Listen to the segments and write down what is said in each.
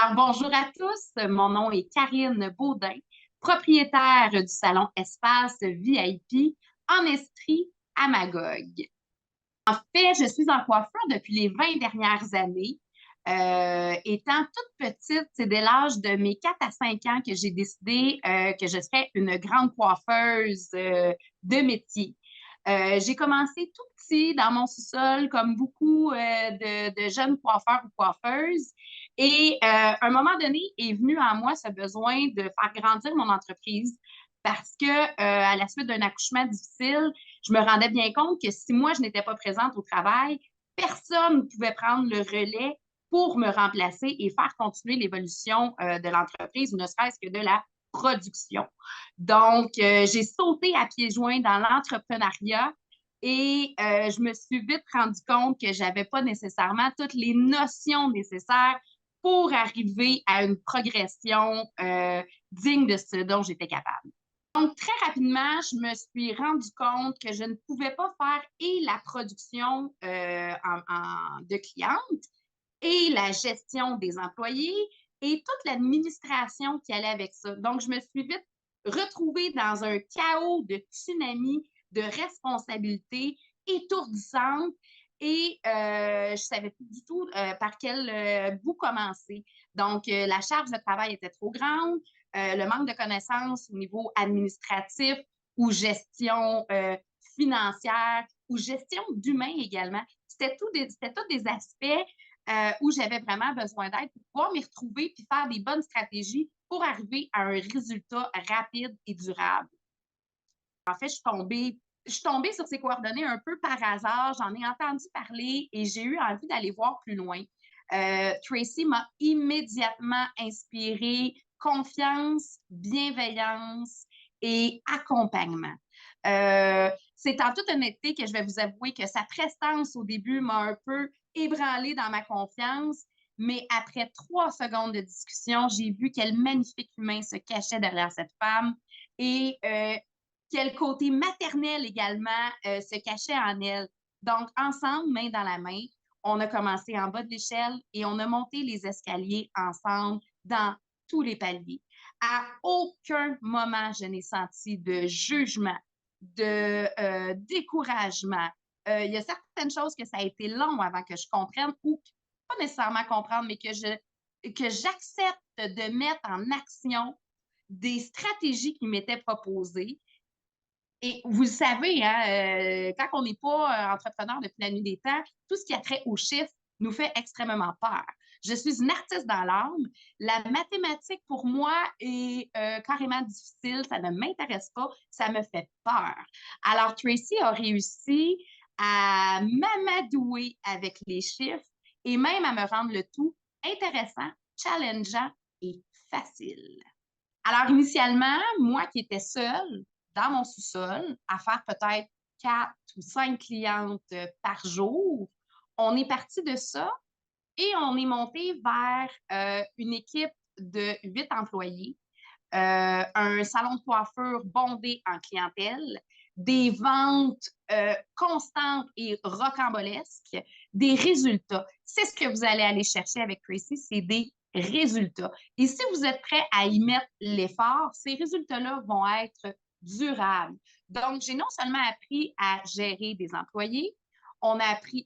Alors, bonjour à tous. Mon nom est Karine Baudin, propriétaire du salon Espace VIP en Estrie à Magog. En fait, je suis en coiffure depuis les 20 dernières années. Étant toute petite, c'est dès l'âge de mes 4 à 5 ans que j'ai décidé que je serais une grande coiffeuse de métier. J'ai commencé tout petit dans mon sous-sol, comme beaucoup de jeunes coiffeurs ou coiffeuses. Et à un moment donné est venu en moi ce besoin de faire grandir mon entreprise parce que à la suite d'un accouchement difficile, je me rendais bien compte que si moi, je n'étais pas présente au travail, personne ne pouvait prendre le relais pour me remplacer et faire continuer l'évolution de l'entreprise, ne serait-ce que de la production. Donc, j'ai sauté à pieds joints dans l'entrepreneuriat et je me suis vite rendu compte que je n'avais pas nécessairement toutes les notions nécessaires pour arriver à une progression digne de ce dont j'étais capable. Donc, très rapidement, je me suis rendu compte que je ne pouvais pas faire et la production de clientes et la gestion des employés et toute l'administration qui allait avec ça. Donc, je me suis vite retrouvée dans un chaos de tsunami de responsabilités étourdissantes et je ne savais plus du tout par quel bout commencer. Donc, la charge de travail était trop grande, le manque de connaissances au niveau administratif ou gestion financière ou gestion d'humains également. C'était tous des aspects où j'avais vraiment besoin d'aide pour pouvoir m'y retrouver puis faire des bonnes stratégies pour arriver à un résultat rapide et durable. En fait, je suis tombée sur ces coordonnées un peu par hasard. J'en ai entendu parler et j'ai eu envie d'aller voir plus loin. Tracy m'a immédiatement inspiré confiance, bienveillance et accompagnement. C'est en toute honnêteté que je vais vous avouer que sa prestance au début m'a un peu ébranlée dans ma confiance, mais après 3 secondes de discussion, j'ai vu quel magnifique humain se cachait derrière cette femme et quel côté maternel également se cachait en elle. Donc, ensemble, main dans la main, on a commencé en bas de l'échelle et on a monté les escaliers ensemble dans tous les paliers. À aucun moment, je n'ai senti de jugement, de découragement. Il y a certaines choses que ça a été long avant que je comprenne ou pas nécessairement comprendre, mais que j'accepte de mettre en action des stratégies qui m'étaient proposées. Et vous le savez, hein, quand on n'est pas entrepreneur depuis la nuit des temps, tout ce qui a trait aux chiffres nous fait extrêmement peur. Je suis une artiste dans l'âme. La mathématique, pour moi, est carrément difficile. Ça ne m'intéresse pas. Ça me fait peur. Alors, Tracy a réussi à m'amadouer avec les chiffres et même à me rendre le tout intéressant, challengeant et facile. Alors, initialement, moi qui étais seule dans mon sous-sol à faire peut-être 4 ou 5 clientes par jour, on est parti de ça et on est monté vers une équipe de 8 employés, un salon de coiffure bondé en clientèle, des ventes constantes et rocambolesques, des résultats. C'est ce que vous allez aller chercher avec Tracy, c'est des résultats. Et si vous êtes prêt à y mettre l'effort, ces résultats-là vont être durables. Donc, j'ai non seulement appris à gérer des employés,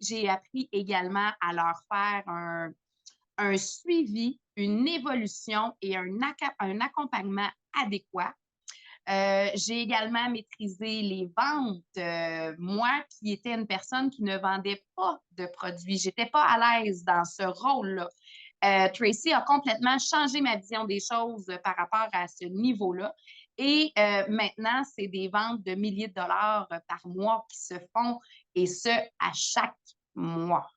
j'ai appris également à leur faire un suivi, une évolution et un accompagnement adéquat. J'ai également maîtrisé les ventes. Moi, qui étais une personne qui ne vendait pas de produits, je n'étais pas à l'aise dans ce rôle-là. Tracy a complètement changé ma vision des choses par rapport à ce niveau-là. Et maintenant, c'est des ventes de milliers de dollars par mois qui se font, et ce, à chaque mois.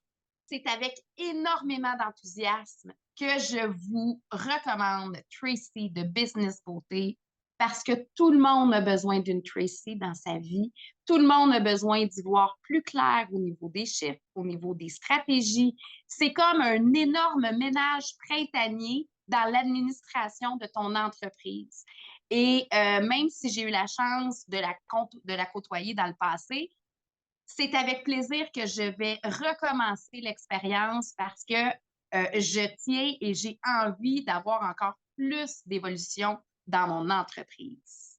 C'est avec énormément d'enthousiasme que je vous recommande Tracy de Business Beauté parce que tout le monde a besoin d'une Tracy dans sa vie. Tout le monde a besoin d'y voir plus clair au niveau des chiffres, au niveau des stratégies. C'est comme un énorme ménage printanier dans l'administration de ton entreprise. Et même si j'ai eu la chance de la côtoyer dans le passé, c'est avec plaisir que je vais recommencer l'expérience parce que je tiens et j'ai envie d'avoir encore plus d'évolution dans mon entreprise.